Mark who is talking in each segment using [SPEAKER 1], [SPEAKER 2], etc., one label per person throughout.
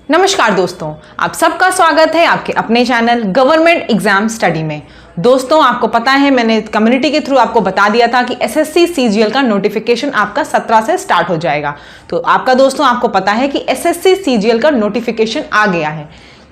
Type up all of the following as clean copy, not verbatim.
[SPEAKER 1] नमस्कार दोस्तों, आप सबका स्वागत है आपके अपने चैनल गवर्नमेंट एग्जाम स्टडी में। दोस्तों, आपको पता है मैंने कम्युनिटी के थ्रू आपको बता दिया था कि एसएससी सीजीएल का नोटिफिकेशन आपका 17 से स्टार्ट हो जाएगा। तो आपका दोस्तों आपको पता है कि एसएससी सीजीएल का नोटिफिकेशन आ गया है।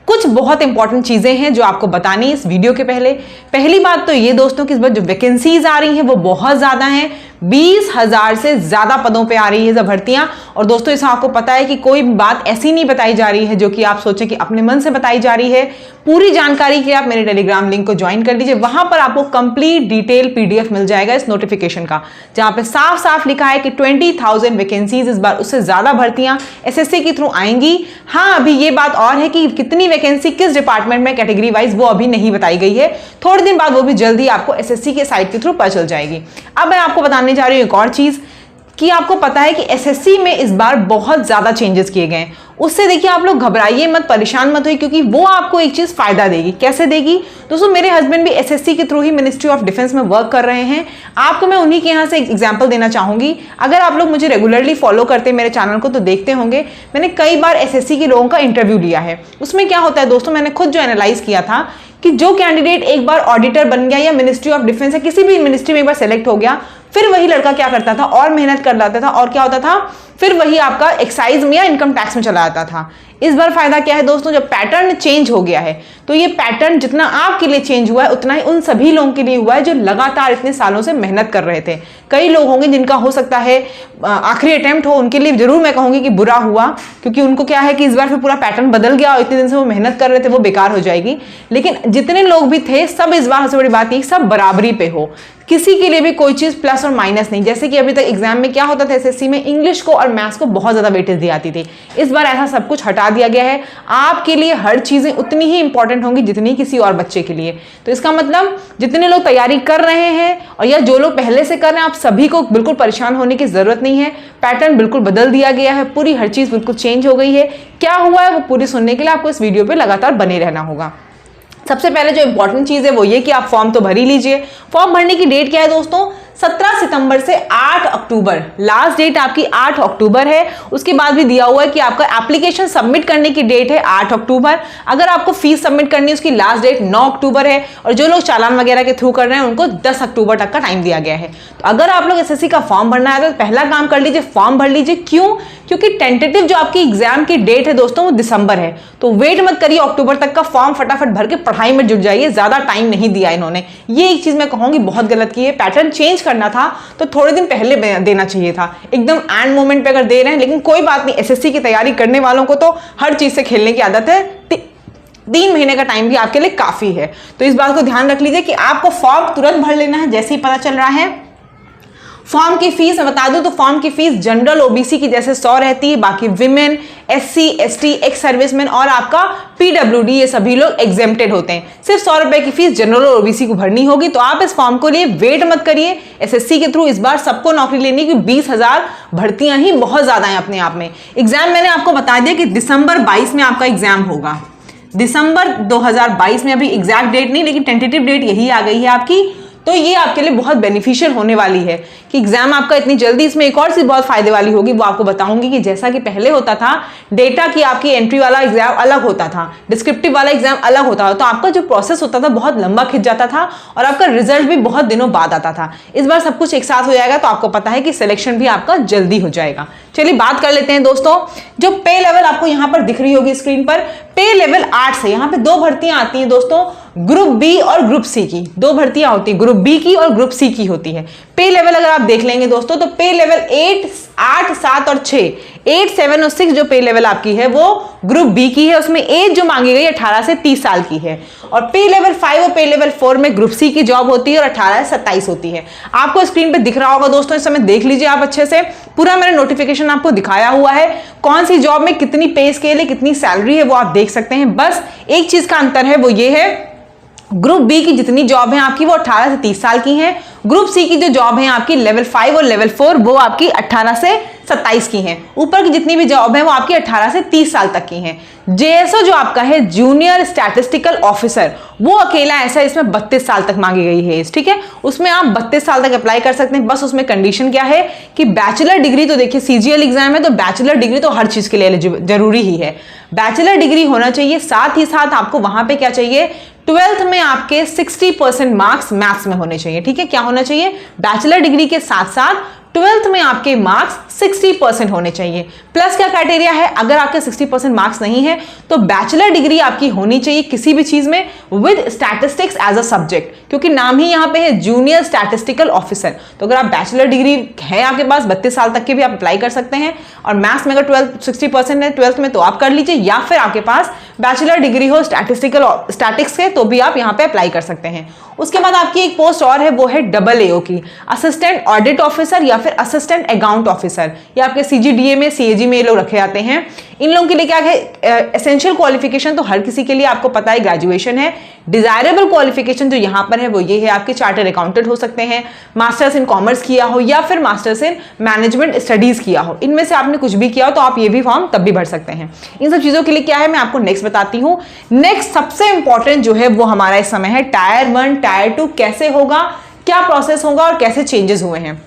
[SPEAKER 1] कुछ बहुत इंपॉर्टेंट चीजें हैं जो आपको बतानी है इस वीडियो के पहले। पहली बात तो ये दोस्तों कि इस बार जो वैकेंसीज आ रही हैं वो बहुत ज्यादा हैं। 20,000 से ज्यादा पदों पे आ रही है भर्तियां। और दोस्तों इसमें आपको पता है कि कोई बात ऐसी नहीं बताई जा रही है जो कि आप सोचें कि अपने मन से बताई जा रही है। पूरी जानकारी के लिए आप मेरे टेलीग्राम लिंक को ज्वाइन कर लीजिए। वहां पर आपको कंप्लीट डिटेल पीडीएफ मिल जाएगा इस नोटिफिकेशन का, जहां पे साफ साफ लिखा है कि 20,000 वैकेंसीज इस बार, उससे ज्यादा भर्तियां एसएससी के थ्रू आएंगी। हाँ, अभी ये बात और है कि कितनी वैकेंसी किस डिपार्टमेंट में कैटेगरी वाइज वो अभी नहीं बताई गई है। थोड़े दिन बाद वो भी जल्दी आपको एसएससी के साइट के थ्रू पता चल जाएगी। अब मैं आपको बताने जा रही हूं एक और चीज कि आपको पता है कि एसएससी में इस बार बहुत ज्यादा चेंजेस किए गए हैं। उससे देखिए आप लोग घबराइए मत, परेशान मत होइए, क्योंकि वो आपको एक चीज फायदा देगी। कैसे देगी दोस्तों? मेरे हस्बैंड भी एसएससी के through he ministry of defence में वर्क कर रहे हैं। आपको मैं उन्हीं के यहाँ से एक एग्जांपल देना चाहूंगी। अगर आप लोग मुझे रेगुलरली फॉलो करते हैं मेरे चैनल को तो देखते होंगे मैंने कई बार एसएससी के लोगों का इंटरव्यू लिया है। उसमें क्या होता है दोस्तों, मैंने खुद जो एनालाइज किया था कि जो कैंडिडेट एक बार ऑडिटर बन गया या मिनिस्ट्री ऑफ डिफेंस या किसी भी मिनिस्ट्री में एक बार सेलेक्ट हो गया, फिर वही लड़का क्या करता था और मेहनत कर लाता था और क्या होता था, फिर वही आपका एक्साइज में या इनकम टैक्स में चला जाता था। इस बार फायदा क्या है दोस्तों, जब पैटर्न चेंज हो गया है तो ये पैटर्न जितना आपके लिए चेंज हुआ है उतना ही उन सभी लोगों के लिए हुआ है जो लगातार इतने सालों से मेहनत कर रहे थे। कई लोग होंगे जिनका हो सकता है आखिरी अटेम्प्ट हो, उनके लिए जरूर मैं कहूंगी कि बुरा हुआ, क्योंकि उनको क्या है कि इस बार फिर पूरा पैटर्न बदल गया और इतने दिन से वो मेहनत कर रहे थे वो बेकार हो जाएगी। लेकिन जितने लोग भी थे सब इस बार सबसे बड़ी बात ये सब बराबरी पे हो, किसी के लिए भी कोई चीज प्लस और माइनस नहीं। जैसे कि अभी तक एग्जाम में क्या होता था, एसएससी में इंग्लिश को और मैथ्स को बहुत ज्यादा वेटेज दी जाती थी। इस बार ऐसा सब कुछ हटा दिया गया है। आपके लिए हर चीजें उतनी ही इंपॉर्टेंट होंगी जितनी किसी और बच्चे के लिए। तो इसका मतलब जितने लोग तैयारी कर रहे हैं और या जो लोग पहले से कर रहे हैं, आप सभी को बिल्कुल परेशान होने की जरूरत नहीं है। पैटर्न बिल्कुल बदल दिया गया है, पूरी हर चीज बिल्कुल चेंज हो गई है। क्या हुआ है वो पूरी सुनने के लिए आपको इस वीडियो पे लगातार बने रहना होगा। सबसे पहले जो इंपॉर्टेंट चीज है वो ये कि आप फॉर्म तो भर ही लीजिए। फॉर्म भरने की डेट क्या है दोस्तों? 17 सितंबर से 8 अक्टूबर। लास्ट डेट आपकी 8 अक्टूबर है। उसके बाद भी दिया हुआ है कि आपका एप्लीकेशन सबमिट करने की डेट है 8 अक्टूबर। अगर आपको फीस सबमिट करनी है उसकी लास्ट डेट 9 अक्टूबर है। और जो लोग चालान वगैरह के थ्रू कर रहे हैं उनको 10 अक्टूबर तक का टाइम दिया गया है। तो अगर आप लोग एसएससी का फॉर्म भरना है तो पहला काम कर लीजिए, फॉर्म भर लीजिए। क्यों? क्योंकि टेंटेटिव जो आपकी एग्जाम की डेट है दोस्तों वो दिसंबर है। तो वेट मत करिए अक्टूबर तक का, फॉर्म फटाफट भर के पढ़ाई में जुट जाइए। ज्यादा टाइम नहीं दिया इन्होंने, ये एक चीज मैं कहूंगी बहुत गलत की है। पैटर्न चेंज करना था तो थोड़े दिन पहले देना चाहिए था, एकदम एंड मोमेंट पे अगर दे रहे हैं। लेकिन कोई बात नहीं, एसएससी की तैयारी करने वालों को तो हर चीज से खेलने की आदत है। 3 महीने का टाइम भी आपके लिए काफी है। तो इस बात को ध्यान रख लीजिए कि आपको फॉर्म तुरंत भर लेना है जैसे ही पता चल रहा है। फॉर्म की फीस मैं बता दूं तो फॉर्म की फीस जनरल ओबीसी की जैसे 100 रहती है, बाकी women, SC, ST, ex serviceman और आपका पीडब्ल्यूडी ये सभी लोग एग्जेम्प्टेड होते हैं। सिर्फ 100 रुपए की फीस जनरल और ओबीसी को भरनी होगी। तो आप इस फॉर्म को लिए वेट मत करिए। एसएससी के थ्रू इस बार सबको नौकरी लेनी, क्योंकि 20,000 भर्तियां ही बहुत ज्यादा है अपने आप में। एग्जाम मैंने आपको बता दिया कि दिसंबर 22 में आपका एग्जाम होगा। दिसंबर 2022 में, अभी एग्जैक्ट डेट नहीं लेकिन टेंटेटिव डेट यही आ गई है आपकी। तो ये आपके लिए बहुत बेनिफिशियल होने वाली है कि एग्जाम आपका इतनी जल्दी। इसमें एक और चीज बहुत फायदे वाली होगी, वो आपको बताऊंगी कि जैसा कि पहले होता था डेटा की आपकी एंट्री वाला एग्जाम अलग होता था, डिस्क्रिप्टिव वाला एग्जाम अलग होता था, तो आपका जो प्रोसेस होता था बहुत लंबा खिंच जाता था और आपका रिजल्ट भी बहुत दिनों बाद आता था। इस बार सब कुछ एक साथ हो जाएगा तो आपको पता है कि सिलेक्शन भी आपका जल्दी हो जाएगा। चलिए बात कर लेते हैं दोस्तों। जो पे लेवल आपको यहाँ पर दिख रही होगी स्क्रीन पर, पे लेवल 8 से यहाँ पे 2 भर्तियां आती हैं दोस्तों, ग्रुप बी और ग्रुप सी की। 2 भर्तियां होती है, ग्रुप बी की और ग्रुप सी की होती है। पे लेवल अगर आप देख लेंगे दोस्तों तो पे लेवल 8, 7 और 6, 8, 7 और 6 जो पे लेवल आपकी है वो ग्रुप बी की है। उसमें एज जो मांगी गई 18 से 30 साल की है। और पे लेवल 5 और पे लेवल 4 में ग्रुप सी की जॉब होती है और 18 से 27 होती है। आपको स्क्रीन पे दिख रहा होगा दोस्तों, इस समय देख लीजिए आप अच्छे से। पूरा मैंने नोटिफिकेशन आपको दिखाया हुआ है, कौन सी जॉब में कितनी पे स्केल है, कितनी सैलरी है वो आप देख सकते हैं। बस एक चीज का अंतर है वो ये है, ग्रुप बी की जितनी जॉब है आपकी वो 18 से 30 साल की हैं। ग्रुप सी की जो जॉब है आपकी लेवल 5 और लेवल 4 वो आपकी 18 से 27 की हैं। ऊपर की जितनी भी जॉब है वो आपकी 18 से 30 साल तक की हैं। जेएसओ जो आपका है जूनियर स्टैटिस्टिकल ऑफिसर, वो अकेला ऐसा है, इसमें 32 साल तक मांगी गई है, ठीक है। उसमें आप 32 साल तक अप्लाई कर सकते हैं। बस उसमें कंडीशन क्या है कि बैचलर डिग्री, तो देखिए सीजीएल एग्जाम है तो बैचलर डिग्री तो हर चीज के लिए जरूरी ही है, बैचलर डिग्री होना चाहिए। साथ ही साथ आपको वहां पे क्या चाहिए, 12th में आपके 60% मार्क्स मैथ्स में होने चाहिए, ठीक है। क्या होना चाहिए, बैचलर डिग्री के साथ साथ 12th में आपके मार्क्स 60% होने चाहिए। प्लस क्या क्राइटेरिया है, अगर आपके 60% मार्क्स नहीं है तो बैचलर डिग्री आपकी होनी चाहिए किसी भी चीज में with statistics as a subject, क्योंकि नाम ही यहां पे है जूनियर स्टैटिस्टिकल ऑफिसर। तो अगर आप बैचलर डिग्री है आपके पास 32 साल तक के भी आप अप्लाई कर सकते हैं, और मैथ्स में अगर 60% है 12th में तो आप कर लीजिए, या फिर आपके पास बैचलर डिग्री हो स्टैटिक्स के तो भी आप यहां पे अप्लाई कर सकते हैं। उसके बाद आपकी एक पोस्ट और है, वो है AAO की, असिस्टेंट ऑडिट ऑफिसर या फिर असिस्टेंट अकाउंट ऑफिसर। ये आपके CGDA में, CAG में ये लोग रखे जाते हैं। इन लोगों के लिए क्या है, एसेंशियल क्वालिफिकेशन तो हर किसी के लिए आपको पता है ग्रेजुएशन है। डिजायरेबल क्वालिफिकेशन जो यहां पर है वो ये है, आपके चार्टर्ड अकाउंटेंट हो सकते हैं, मास्टर्स इन कॉमर्स किया हो या फिर मास्टर्स इन मैनेजमेंट स्टडीज किया हो। इनमें से आपने कुछ भी किया हो तो आप ये भी फॉर्म तब भी भर सकते हैं। इन सब चीजों के लिए क्या है मैं आपको नेक्स्ट बताती हूँ। नेक्स्ट सबसे इंपॉर्टेंट जो है वो हमारा इस समय है टायर 1 टायर 2 कैसे होगा, क्या प्रोसेस होगा और कैसे चेंजेस हुए हैं।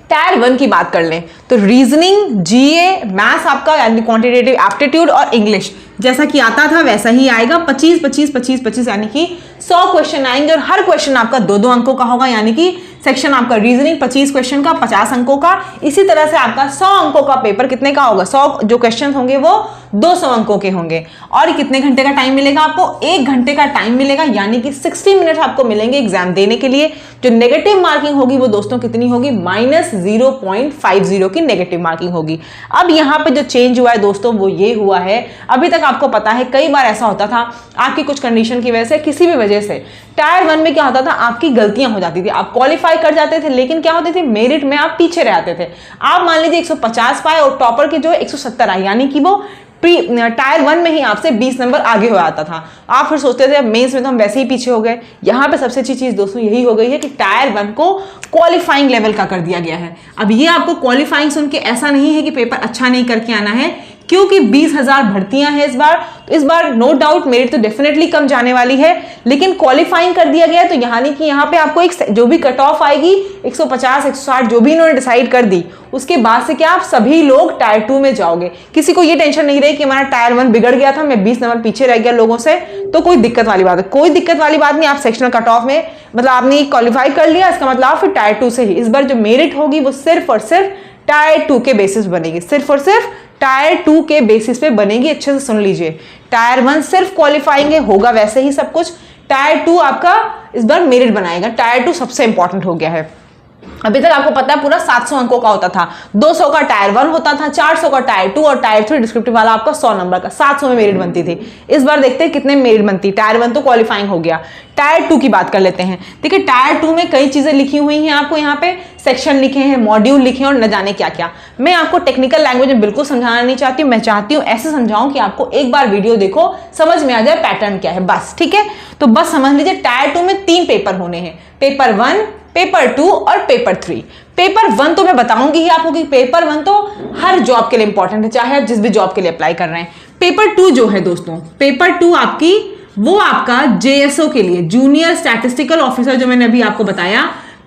[SPEAKER 1] टायर 1 की बात कर लें तो रीजनिंग, जीए, मैथ्स आपका यानी क्वांटिटेटिव एप्टीट्यूड और इंग्लिश जैसा कि आता था वैसा ही आएगा। 25 यानी कि 100 क्वेश्चन आएंगे और हर क्वेश्चन आपका 2-2 अंकों का होगा, यानी कि सेक्शन आपका रीजनिंग 25 क्वेश्चन का 50 अंकों का। इसी तरह से आपका 100 अंकों का पेपर कितने का होगा, 100 जो क्वेश्चन होंगे वो 200 अंकों के होंगे। और कितने घंटे का टाइम मिलेगा आपको, 1 घंटे का टाइम मिलेगा, यानी कि 60 मिनट आपको मिलेंगे एग्जाम देने के लिए। जो नेगेटिव मार्किंग होगी वो दोस्तों कितनी होगी, -0.50 की नेगेटिव मार्किंग होगी। अब यहाँ पे जो चेंज हुआ है दोस्तों वो ये हुआ है, अभी तक आपको पता है कई बार ऐसा होता था आपकी कुछ कंडीशन की वजह से, किसी भी वजह से टायर 1 में क्या होता था, आपकी गलतियां हो जाती थी, आप क्वालिफाई कर जाते थे लेकिन क्या होती थी, मेरिट में आप पीछे रह जाते थे। आप मान लीजिए 150 पाए और टॉपर के जो है 170 आए, यानी कि वो टायर 1 में ही आपसे 20 नंबर आगे हो जाता था। आप फिर सोचते थे मेंस में तो हम वैसे ही पीछे हो गए। यहाँ पे सबसे अच्छी चीज दोस्तों यही हो गई है कि टायर 1 को क्वालिफाइंग लेवल का कर दिया गया है। अब ये आपको क्वालिफाइंग सुन के ऐसा नहीं है कि पेपर अच्छा नहीं करके आना है, क्योंकि 20,000 भर्तियां हैं इस बार, तो इस बार नो डाउट मेरिट तो डेफिनेटली कम जाने वाली है, लेकिन क्वालिफाइंग कर दिया गया है। तो यानी कि यहाँ पे आपको एक जो भी कट ऑफ आएगी 150 160 जो भी इन्होंने डिसाइड कर दी, उसके बाद से क्या आप सभी लोग टायर 2 में जाओगे। किसी को ये टेंशन नहीं रही कि हमारा टायर 1 बिगड़ गया था, मैं 20 नंबर पीछे रह गया लोगों से, तो कोई दिक्कत वाली बात है, कोई दिक्कत वाली बात नहीं। आप सेक्शनल कट ऑफ में मतलब आपने क्वालिफाई कर लिया, इसका मतलब आप फिर टायर 2 से ही इस बार जो मेरिट होगी वो सिर्फ और सिर्फ टायर 2 के बेसिस बनेगी, सिर्फ और सिर्फ टायर 2 के बेसिस पे बनेगी। अच्छे से सुन लीजिए, टायर 1 सिर्फ क्वालिफाइंग है, होगा वैसे ही सब कुछ। टायर 2 आपका इस बार मेरिट बनाएगा। टायर 2 सबसे इंपॉर्टेंट हो गया है। अभी तक आपको पता है पूरा 700 अंकों का होता था, 200 का टायर 1 होता था, 400 का टायर 2 और टायर 3 डिस्क्रिप्टिव वाला आपका 100 नंबर का, 700 में मेरिट बनती थी। इस बार देखते हैं कितने मेरिट बनती। टायर 1 तो क्वालिफाइंग हो गया, टायर 2 की बात कर लेते हैं। देखिए टायर 2 में कई चीजें लिखी हुई हैं, आपको यहाँ पे सेक्शन लिखे हैं, मॉड्यूल लिखे हैं और न जाने क्या क्या। मैं आपको टेक्निकल लैंग्वेज में बिल्कुल समझाना नहीं चाहती हूँ, मैं चाहती हूँ ऐसे समझाऊं कि आपको एक बार वीडियो देखो समझ में आ जाए पैटर्न क्या है, बस ठीक है। तो बस समझ लीजिए टायर 2 में 3 पेपर होने हैं, पेपर 1, पेपर 2 और पेपर 3। पेपर 1 तो मैं बताऊंगी ही आपको कि पेपर 1 तो हर जॉब के लिए इंपॉर्टेंट है, चाहे आप जिस भी जॉब के लिए अप्लाई कर रहे हैं। पेपर 2 जो है दोस्तों, पेपर 2 आपकी वो आपका जेएसओ के लिए, जूनियर स्टैटिस्टिकल ऑफिसर, जो मैंने अभी आपको बताया।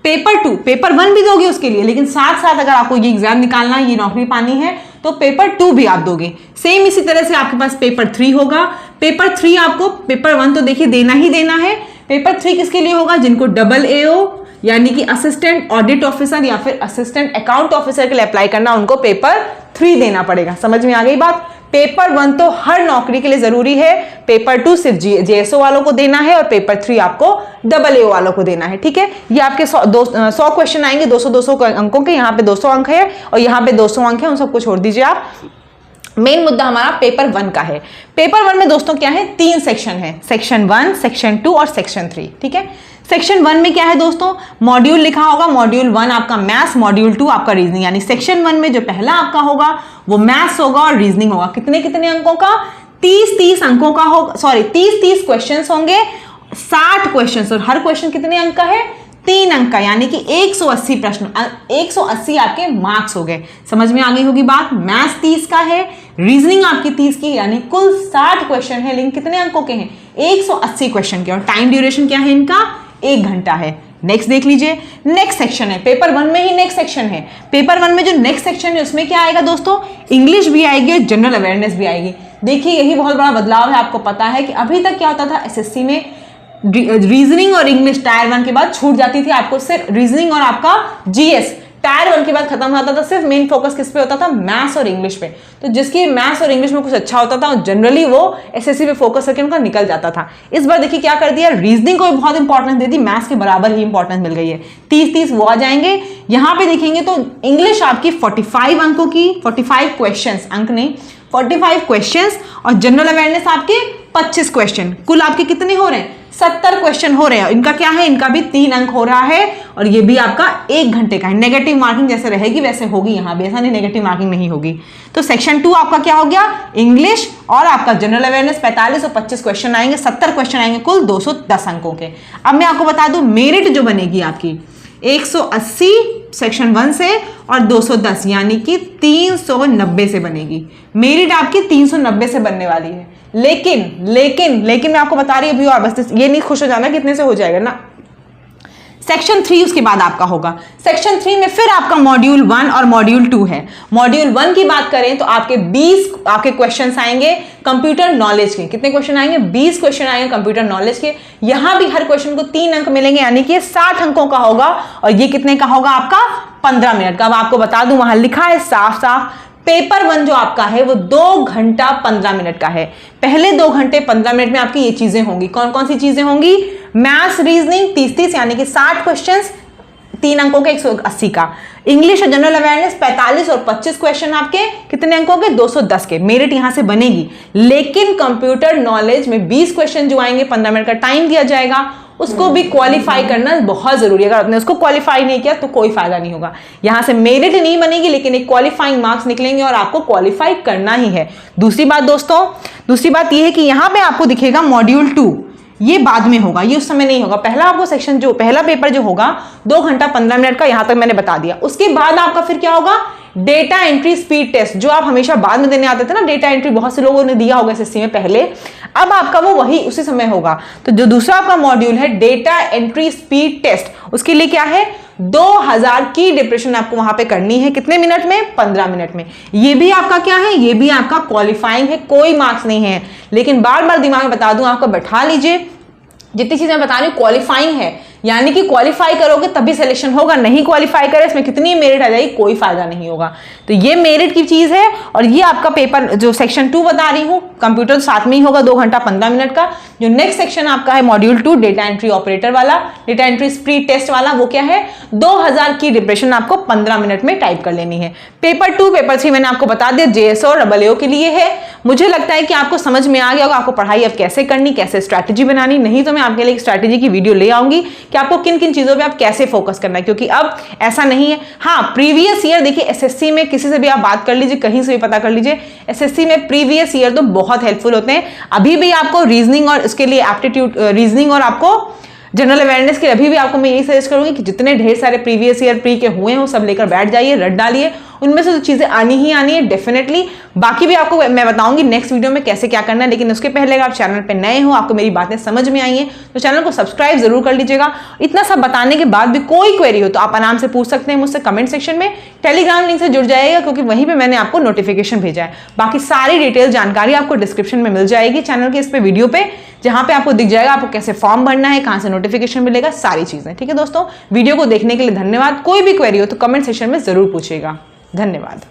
[SPEAKER 1] पेपर 2, पेपर 1 भी दोगे उसके लिए, लेकिन साथ साथ अगर आपको ये एग्जाम निकालना है, ये नौकरी पानी है, तो पेपर 2 भी आप दोगे। सेम इसी तरह से आपके पास पेपर 3 होगा। पेपर 3 आपको, पेपर 1 तो देखिए देना ही देना है, पेपर 3 किसके लिए होगा, जिनको AAO यानी कि असिस्टेंट ऑडिट ऑफिसर या फिर असिस्टेंट अकाउंट ऑफिसर के लिए अप्लाई करना, उनको पेपर 3 देना पड़ेगा। समझ में आ गई बात। पेपर 1 तो हर नौकरी के लिए जरूरी है, पेपर 2 सिर्फ जेएसओ वालों को देना है और पेपर 3 आपको AAO वालों को देना है, ठीक है। ये आपके 100 क्वेश्चन आएंगे 200 अंकों के, यहाँ पे 200 अंक है और यहाँ पे 200 अंक है, उन सबको छोड़ दीजिए आप। मेन मुद्दा हमारा पेपर 1 का है। पेपर 1 में दोस्तों क्या है, 3 सेक्शन है, सेक्शन 1, सेक्शन 2 और सेक्शन 3, ठीक है। सेक्शन 1 में क्या है दोस्तों, मॉड्यूल लिखा होगा, मॉड्यूल 1 आपका मैथ्स, मॉड्यूल 2 आपका रीजनिंग, यानी सेक्शन 1 में जो पहला आपका होगा वो मैथ्स होगा और रीजनिंग होगा। कितने कितने अंकों का, 30 अंकों का होगा, सॉरी 30 क्वेश्चंस होंगे, 60 क्वेश्चंस, और हर क्वेश्चन कितने अंक का है, 3 अंक का, यानी कि 180 प्रश्न, 180 आपके मार्क्स हो गए। समझ में आ गई होगी बात। मैथ्स 30 का है, रीजनिंग आपकी 30 की, यानी कुल 60 क्वेश्चन है, लेकिन कितने अंकों के हैं? 180 क्वेश्चन के। और टाइम ड्यूरेशन क्या है इनका? 1 घंटा है। नेक्स्ट देख लीजिए, नेक्स्ट सेक्शन है, पेपर 1 में ही नेक्स्ट सेक्शन है। पेपर 1 में जो नेक्स्ट सेक्शन है उसमें क्या आएगा दोस्तों? इंग्लिश भी आएगी, जनरल अवेयरनेस भी आएगी। देखिए यही बहुत बड़ा बदलाव है। आपको पता है कि अभी तक क्या होता था एसएससी में, रीजनिंग और इंग्लिश टायर 1 के बाद छूट जाती थी, आपको सिर्फ रीजनिंग और आपका जीएस टायर 1 के बाद खत्म होता था। सिर्फ मेन फोकस किस पे होता था? मैथ्स और इंग्लिश पे। तो जिसकी मैथ्स और इंग्लिश में कुछ अच्छा होता था जनरली वो एसएससी पे फोकस करके उनका निकल जाता था। इस बार देखिए क्या कर दिया, रीजनिंग को भी बहुत इंपॉर्टेंस दे दी, मैथ्स के बराबर ही इंपॉर्टेंस मिल गई है। 30-30 वो आ जाएंगे। यहां पे देखेंगे तो इंग्लिश आपकी 45 अंकों की, 45 क्वेश्चन, अंक नहीं 45 क्वेश्चंस, और जनरल अवेयरनेस आपके 25 क्वेश्चन। कुल आपके कितने हो रहे हैं? 70 क्वेश्चन हो रहे हैं। इनका क्या है? इनका भी 3 अंक हो रहा है, और ये भी आपका 1 घंटे का है। नेगेटिव मार्किंग जैसे रहेगी वैसे होगी यहां भी, ऐसा नहीं नेगेटिव मार्किंग नहीं होगी। तो सेक्शन 2 आपका क्या हो गया? इंग्लिश और आपका जनरल अवेयरनेस 45 और 25 क्वेश्चन आएंगे, 70 क्वेश्चन आएंगे कुल 210 अंकों के। अब मैं आपको बता दूं मेरिट जो बनेगी आपकी 180 सेक्शन 1 से और 210 यानी कि 390 से बनेगी। मेरिट आपकी 390 से बनने वाली है। लेकिन मैं आपको बता रही हूं अभी, और बस ये नहीं खुश हो जाना कितने से हो जाएगा ना। सेक्शन 3 उसके बाद आपका होगा। सेक्शन 3 में फिर आपका मॉड्यूल 1 और मॉड्यूल 2 है। मॉड्यूल 1 की बात करें तो आपके 20 आपके क्वेश्चंस आएंगे कंप्यूटर नॉलेज के। कितने क्वेश्चन आएंगे? 20 क्वेश्चन आएंगे कंप्यूटर नॉलेज के। यहां भी हर क्वेश्चन को 3 अंक मिलेंगे, यानी कि 60 अंकों का होगा, और ये कितने का होगा? आपका 15 मिनट का। अब आपको बता दूं वहां लिखा है साफ साफ, पेपर 1 जो आपका है वो 2 घंटा 15 मिनट का है। पहले 2 घंटे 15 मिनट में आपकी ये चीजें होंगी। कौन कौन सी चीजें होंगी? मैथ्स रीजनिंग 30-30 यानी कि 60 क्वेश्चंस, 3 अंकों के 180 का। इंग्लिश और जनरल अवेयरनेस 45 और 25 क्वेश्चन आपके कितने अंकों के? 210 के। मेरिट यहां से बनेगी। लेकिन कंप्यूटर नॉलेज में 20 क्वेश्चन जो आएंगे, 15 मिनट का टाइम दिया जाएगा, उसको भी क्वालिफाई करना बहुत जरूरी है। अगर आपने उसको क्वालिफाई नहीं किया तो कोई फायदा नहीं होगा। यहां से मेरिट नहीं बनेगी, लेकिन एक क्वालिफाइंग मार्क्स निकलेंगे और आपको क्वालिफाई करना ही है। दूसरी बात दोस्तों, दूसरी बात यह है कि यहां पे आपको दिखेगा मॉड्यूल 2, ये बाद में होगा, ये उस समय नहीं होगा। पहला आपको सेक्शन जो पहला पेपर जो होगा 2 घंटा 15 मिनट का, यहां तक मैंने बता दिया। उसके बाद आपका फिर क्या होगा? डेटा एंट्री स्पीड टेस्ट, जो आप हमेशा बाद में देने आते थे ना। डेटा एंट्री बहुत से लोगों ने दिया होगा एसएससी में पहले, अब आपका वो वही उसी समय होगा। तो जो दूसरा आपका मॉड्यूल है डेटा एंट्री स्पीड टेस्ट, उसके लिए क्या है? 2000 की डिप्रेशन आपको वहां पे करनी है। कितने मिनट में? 15 मिनट में। ये भी आपका क्या है? ये भी आपका क्वालिफाइंग है, कोई मार्क्स नहीं है। लेकिन बार बार दिमाग में बता दूं, आपको बैठा लीजिए, जितनी चीजें बता रही हूं क्वालिफाइंग है, यानी कि क्वालिफाई करोगे तभी सिलेक्शन होगा। नहीं क्वालिफाई करे इसमें कितनी मेरिट आ जाएगी, कोई फायदा नहीं होगा। तो ये मेरिट की चीज है। और ये आपका पेपर जो सेक्शन 2 बता रही हूं, कंप्यूटर साथ में ही होगा 2 घंटा 15 मिनट का। जो नेक्स्ट सेक्शन आपका है मॉड्यूल 2 डेटा एंट्री ऑपरेटर वाला, डेटा एंट्री स्पीड टेस्ट वाला, वो क्या है? 2000 की डिप्रेशन आपको 15 मिनट में टाइप कर लेनी है। पेपर 2 पेपर 3 मैंने आपको बता दिया, जेएसओ और AAO के लिए है। मुझे लगता है कि आपको समझ में आ गया होगा आपको पढ़ाई अब कैसे करनी, कैसे स्ट्रैटेजी बनानी। नहीं तो मैं आपके लिए एक स्ट्रैटेजी की वीडियो ले आऊंगी कि आपको किन किन चीजों पे आप कैसे फोकस करना है, क्योंकि अब ऐसा नहीं है। हाँ, प्रीवियस ईयर देखिए एसएससी में किसी से भी आप बात कर लीजिए, कहीं से भी पता कर लीजिए, एसएससी में प्रीवियस ईयर तो बहुत हेल्पफुल होते हैं। अभी भी आपको रीजनिंग और इसके लिए एप्टीट्यूड, रीजनिंग और आपको जनरल अवेयरनेस के अभी भी आपको मैं यही सजेस्ट करूंगी कि जितने ढेर सारे प्रीवियस ईयर प्री के हुए हैं वो सब लेकर बैठ जाइए, रट डालिए। उनमें से तो चीजें आनी ही आनी है डेफिनेटली। बाकी भी आपको मैं बताऊंगी नेक्स्ट वीडियो में कैसे क्या करना है। लेकिन उसके पहले अगर आप चैनल पे नए हो, आपको मेरी बातें समझ में आई हैं, तो चैनल को सब्सक्राइब जरूर कर लीजिएगा। इतना सब बताने के बाद भी कोई क्वेरी हो तो आप आराम से पूछ सकते हैं मुझसे कमेंट सेक्शन में। टेलीग्राम लिंक से जुड़ जाइएगा, क्योंकि वहीं पर मैंने आपको नोटिफिकेशन भेजा है। बाकी सारी डिटेल जानकारी आपको डिस्क्रिप्शन में मिल जाएगी चैनल के इस पे वीडियो पे, जहां पे आपको दिख जाएगा आपको कैसे फॉर्म भरना है, कहां से नोटिफिकेशन मिलेगा, सारी चीजें। ठीक है दोस्तों, वीडियो को देखने के लिए धन्यवाद। कोई भी क्वेरी हो तो कमेंट सेक्शन में जरूर पूछिएगा। धन्यवाद।